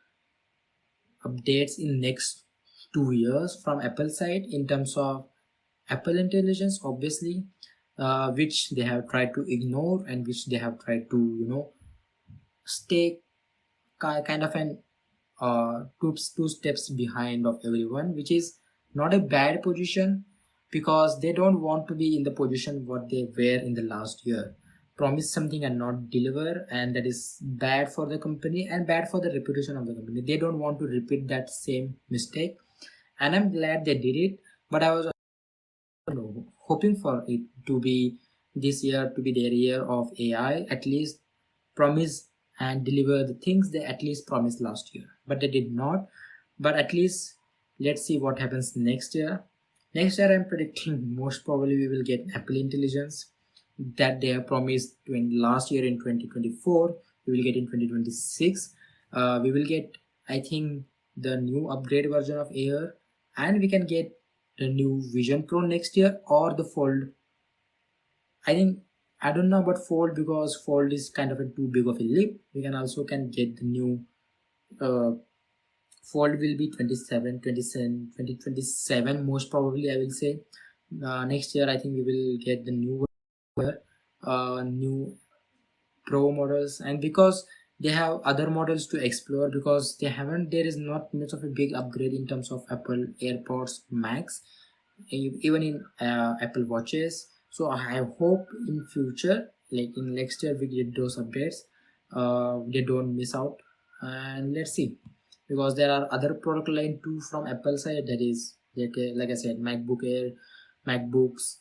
updates in next 2 years from Apple side in terms of Apple Intelligence, obviously, which they have tried to ignore and which they have tried to stay kind of an two steps behind of everyone, which is not a bad position, because they don't want to be in the position what they were in the last year, promise something and not deliver, and that is bad for the company and bad for the reputation of the company. They don't want to repeat that same mistake, and I'm glad they did it. But I was hoping for it to be this year to be their year of AI, at least promise and deliver the things they at least promised last year, but they did not. But at least let's see what happens next year. Next year I'm predicting most probably we will get Apple Intelligence that they have promised last year in 2024. We will get in 2026. We will get, I think, the new upgrade version of Air, and we can get the new Vision Pro next year or the Fold. I think I don't know about Fold because Fold is kind of a too big of a leap. We can also can get the new uh, Fold will be 2027 most probably, I will say. Next year I think we will get the new Pro models, and because they have other models to explore, because there is not much of a big upgrade in terms of Apple Airpods Max, even in Apple Watches. So I hope in future, like in next year, we get those updates. They don't miss out, and let's see, because there are other product line too from Apple side, that is like I said, MacBook Air, MacBooks.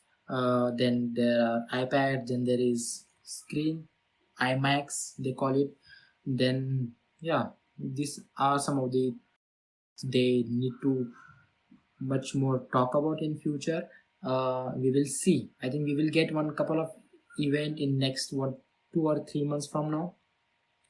Then there are iPad. Then there is screen IMAX, they call it. Then yeah, these are some of the they need to much more talk about in future. We will see. I think we will get one couple of event in next 2 or 3 months from now,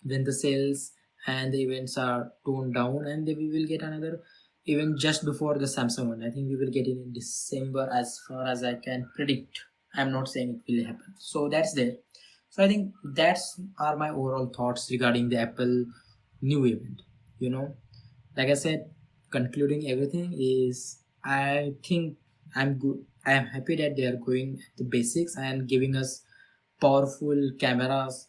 when the sales and the events are toned down, and then we will get another event just before the Samsung one. I think we will get it in December, as far as I can predict. I'm not saying it will happen. So that's there. So I think that's are my overall thoughts regarding the Apple new event. You know, like I said, concluding everything is, I think I'm good. I am happy that they are going at the basics and giving us powerful cameras,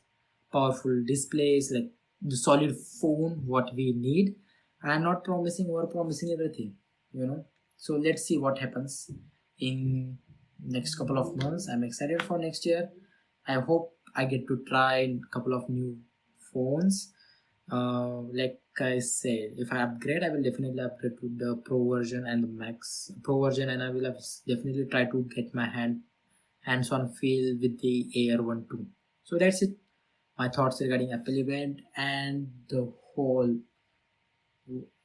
powerful displays, like the solid phone what we need, and not promising or promising everything. You know. So let's see what happens in next couple of months. I'm excited for next year. I hope I get to try a couple of new phones. Like I said, if I upgrade, I will definitely upgrade to the Pro version and the Max Pro version, and I will definitely try to get my hands-on feel with the Air one too. So that's it. My thoughts regarding Apple event and the whole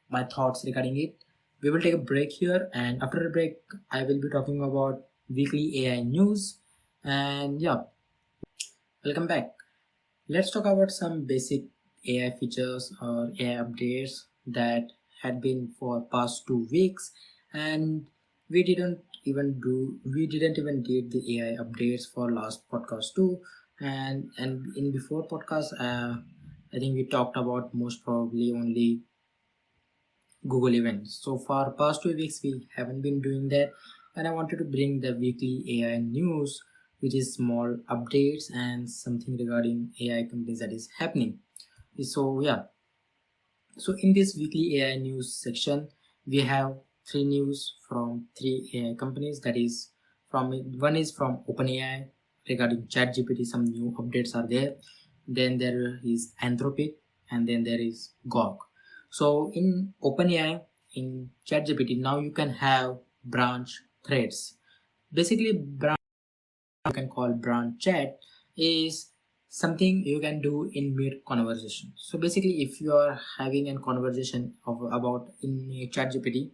my thoughts regarding it. We will take a break here, and after the break, I will be talking about weekly AI news. And yeah, welcome back. Let's talk about some basic AI features or AI updates that had been for past 2 weeks, and we didn't even did the AI updates for last podcast too, and in before podcast, I think we talked about most probably only Google events. So for past 2 weeks we haven't been doing that, and I wanted to bring the weekly AI news, which is small updates and something regarding AI companies that is happening. So yeah, so in this weekly AI news section, we have three news from three AI companies. That is from one is from OpenAI regarding ChatGPT. Some new updates are there. Then there is Anthropic, and then there is Grok. So in OpenAI, in ChatGPT, now you can have branch threads. Basically, branch you can call branch chat is something you can do in mid conversation. So basically, if you are having a conversation about in a chat GPT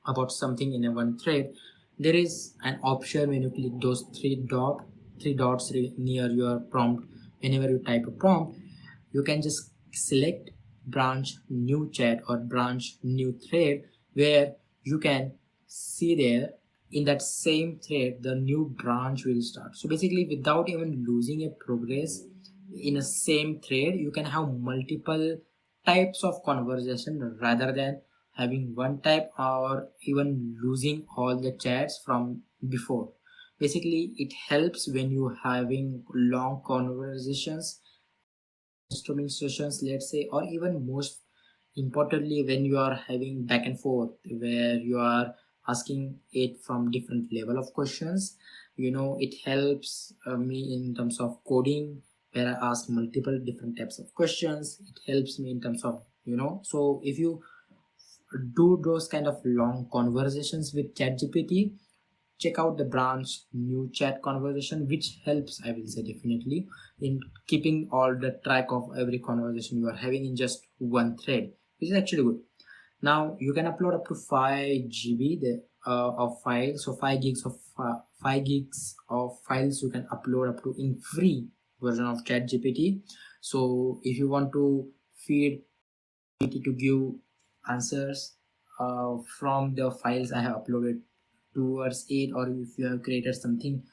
about something in a one thread, there is an option when you click those three dots near your prompt. Whenever you type a prompt, you can just select branch new chat or branch new thread, where you can see there in that same thread the new branch will start. So basically, without even losing a progress in a same thread, you can have multiple types of conversation rather than having one type or even losing all the chats from before. Basically, it helps when you having long conversations, brainstorming sessions, let's say, or even most importantly, when you are having back and forth, where you are asking it from different level of questions. It helps me in terms of coding, where I ask multiple different types of questions. It helps me in terms of, so if you do those kind of long conversations with ChatGPT, check out the branch new chat conversation, which helps, I will say, definitely in keeping all the track of every conversation you are having in just one thread, which is actually good. Now you can upload up to 5 GB of files, so 5 gigs of files you can upload up to in free version of ChatGPT. So if you want to feed it to give answers from the files I have uploaded towards it, or if you have created something,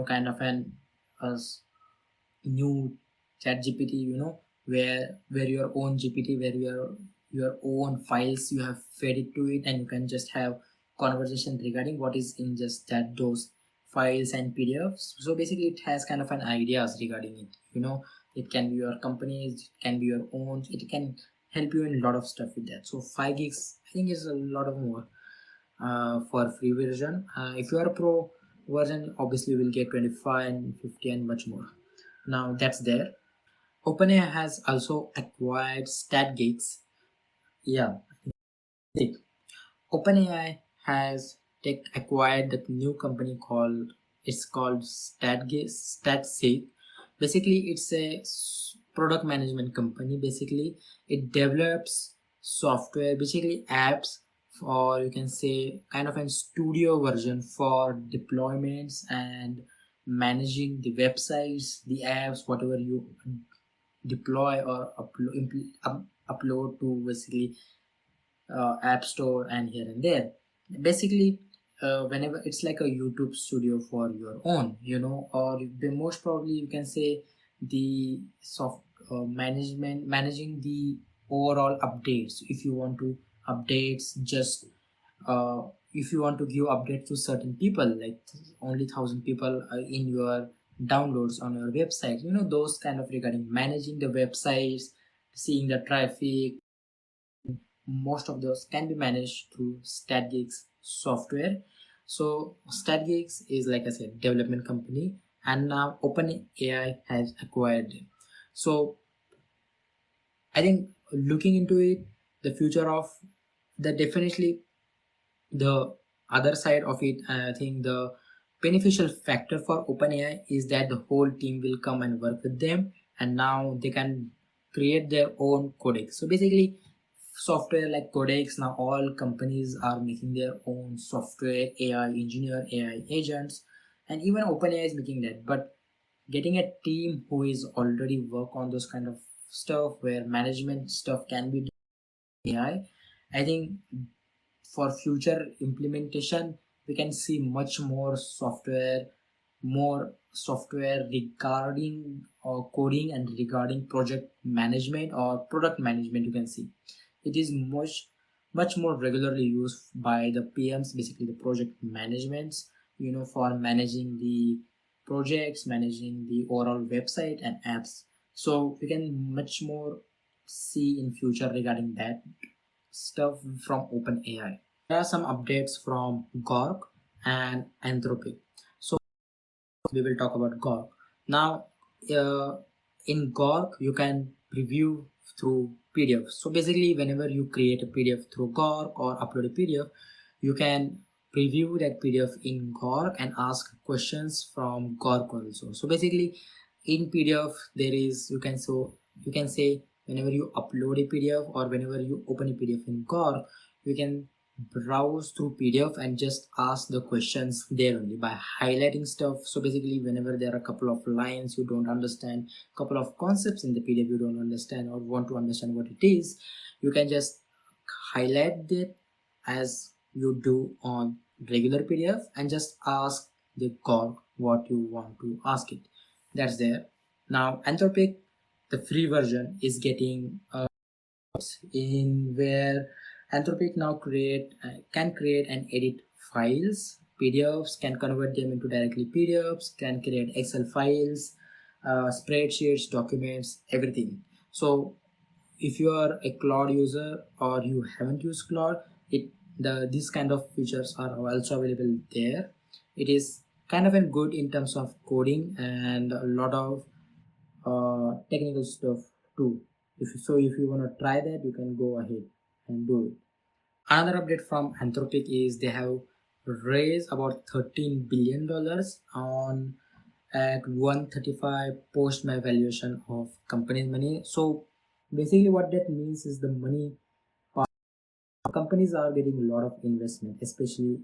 kind of an a new ChatGPT, where your own GPT, where your own files you have fed it to it, and you can just have conversation regarding what is in just that those files and PDFs. So basically, it has kind of an ideas regarding it. It can be your company's, it can be your own. It can help you in a lot of stuff with that. So 5 gigs, I think, is a lot of more for free version. If you are a pro version, obviously you will get 25 and 50 and much more. Now that's there. OpenAI has also acquired StatGigs. Yeah, see, OpenAI has acquired that new company called StatSig. Basically, it's a product management company. Basically, it develops software, basically apps, or you can say kind of a studio version for deployments and managing the websites, the apps, whatever you deploy or upload to basically app store and here and there. Basically, whenever it's like a YouTube studio for your own, or the most probably you can say the soft managing the overall updates. If you want to updates just if you want to give updates to certain people, like only 1,000 people in your downloads on your website, those kind of regarding managing the websites, seeing the traffic. Most of those can be managed through StatGigs software. So StatGigs is, like I said, development company, and now OpenAI has acquired them. So I think looking into it, the future of the definitely the other side of it, I think the beneficial factor for OpenAI is that the whole team will come and work with them, and now they can create their own codex. So basically, software like codex, now all companies are making their own software, AI engineer, AI agents, and even OpenAI is making that. But getting a team who is already work on those kind of stuff where management stuff can be done by AI, I think for future implementation we can see much more software regarding coding and regarding project management or product management. You can see it is much more regularly used by the PMs, basically the project managements, for managing the projects, managing the overall website and apps. So we can much more see in future regarding that stuff from OpenAI. There are some updates from Grok and Anthropic. So we will talk about Grok. Now, in Grok, you can preview through PDF. So basically, whenever you create a PDF through Grok or upload a PDF, you can preview that PDF in Grok and ask questions from Grok also. So basically, in PDF, there is you can say whenever you upload a PDF or whenever you open a PDF in Grok, you can browse through PDF and just ask the questions there only by highlighting stuff. So basically, whenever there are a couple of lines you don't understand, couple of concepts in the PDF you don't understand or want to understand what it is, you can just highlight it as you do on regular PDF and just ask the Grok what you want to ask it. That's there. Now Anthropic, the free version, is getting in where Anthropic now can create and edit files, PDFs, can convert them into directly PDFs, can create Excel files, spreadsheets, documents, everything. So if you are a Claude user or you haven't used Claude, these kind of features are also available there. It is kind of good in terms of coding and a lot of technical stuff too. If you want to try that, you can go ahead and do it. Another update from Anthropic is they have raised about $13 billion on at 135 post my valuation of company's money. So basically what that means is the money companies are getting a lot of investment, especially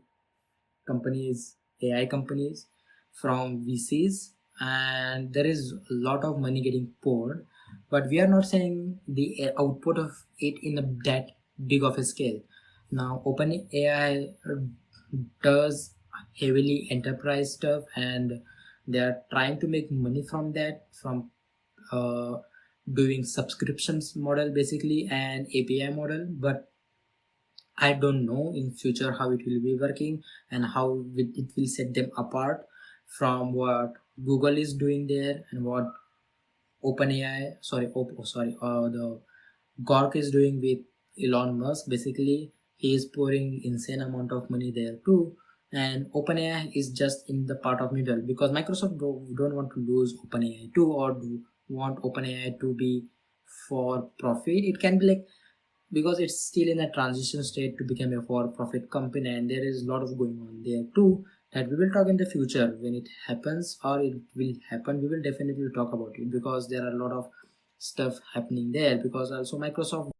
companies, AI companies from VCs, and there is a lot of money getting poured. But we are not saying the output of it in that big of a scale. Now, OpenAI does heavily enterprise stuff, and They are trying to make money from that, from doing subscriptions model basically and API model. But I don't know in future how it will be working and how it will set them apart from what Google is doing there and what the Grok is doing with Elon Musk. Basically, he is pouring insane amount of money there too, and OpenAI is just in the part of middle because Microsoft don't want to lose OpenAI too, or do want OpenAI to be for profit. It can be like, because it's still in a transition state to become a for-profit company, and there is a lot of going on there too, that we will talk in the future when it happens, or it will happen. We will definitely talk about it because there are a lot of stuff happening there, because also Microsoft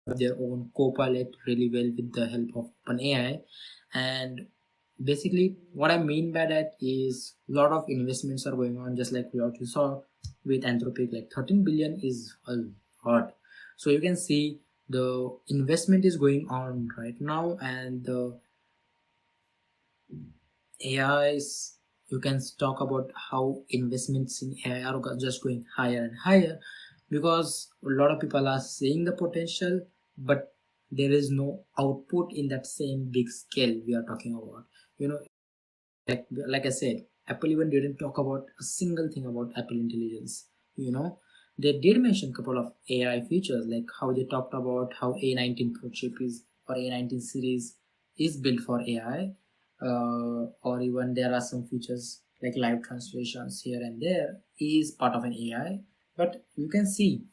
have their own Copilot really well with the help of OpenAI. And basically what I mean by that is a lot of investments are going on, just like what you saw with Anthropic, like 13 billion is a lot. So you can see the investment is going on right now, and the AI is, you can talk about how investments in AI are just going higher and higher, because a lot of people are seeing the potential, but there is no output in that same big scale we are talking about. You know, like I said, Apple even didn't talk about a single thing about Apple Intelligence. You know, they did mention a couple of AI features, like how they talked about how A19 Pro chip is, or A19 series is built for AI, or even there are some features like live translations here and there is part of an AI. But you can see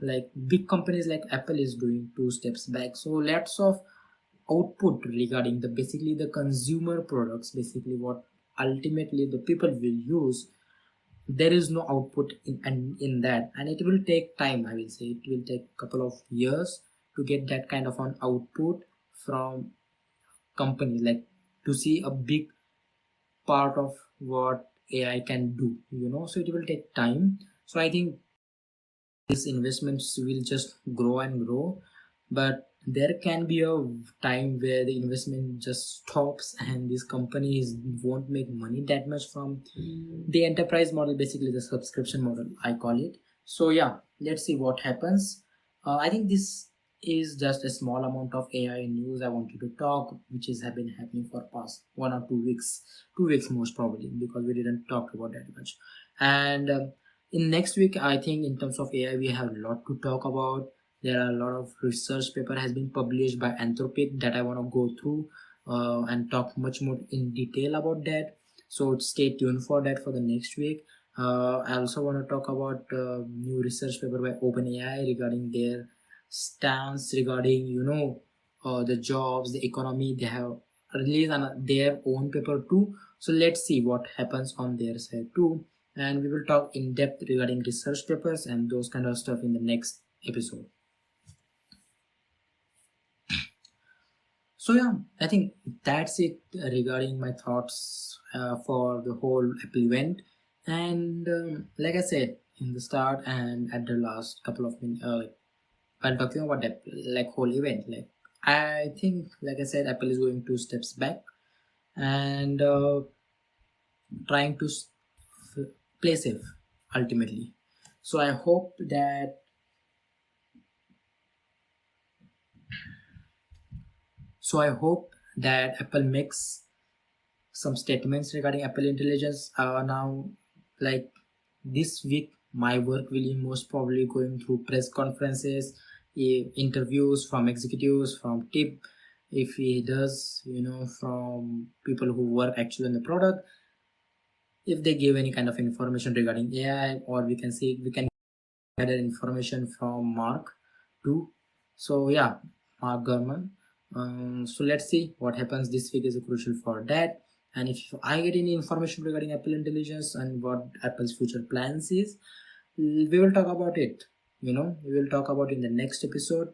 like big companies like Apple is doing two steps back. So lots of output regarding the basically the consumer products, basically what ultimately the people will use, there is no output in that, and it will take time. I will say it will take a couple of years to get that kind of an output from companies, like to see a big part of what AI can do, so it will take time. So I think these investments will just grow and grow, but there can be a time where the investment just stops and these companies won't make money that much from the enterprise model, basically the subscription model I call it. So yeah, let's see what happens. I think this is just a small amount of AI news I wanted to talk, which has been happening for past 1 or 2 weeks, 2 weeks most probably, because we didn't talk about that much. And in next week, I think in terms of AI, we have a lot to talk about. There are a lot of research paper has been published by Anthropic that I want to go through and talk much more in detail about that. So stay tuned for that for the next week. I also want to talk about new research paper by OpenAI regarding their stance regarding the jobs, the economy. They have released their own paper too. So let's see what happens on their side too, and we will talk in depth regarding research papers and those kind of stuff in the next episode. So yeah, I think that's it regarding my thoughts for the whole Apple event. And like I said in the start and at the last couple of minutes, while talking about that like whole event, like I think, like I said, Apple is going 2 steps back and trying to play safe ultimately. So I hope that Apple makes some statements regarding Apple Intelligence now. Like this week, my work will be most probably going through press conferences, interviews from executives, from tip, if he does, from people who work actually on the product, if they give any kind of information regarding AI, or we can gather information from Mark too. So yeah, Mark Gurman. So let's see what happens this week is crucial for that. And if I get any information regarding Apple Intelligence and what Apple's future plans is, we will talk about it. We will talk about in the next episode.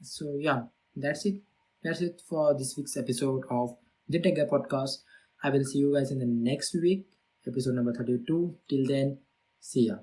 So yeah, that's it. That's it for this week's episode of the TechGuy Podcast. I will see you guys in the next week, episode number 32. Till then, see ya.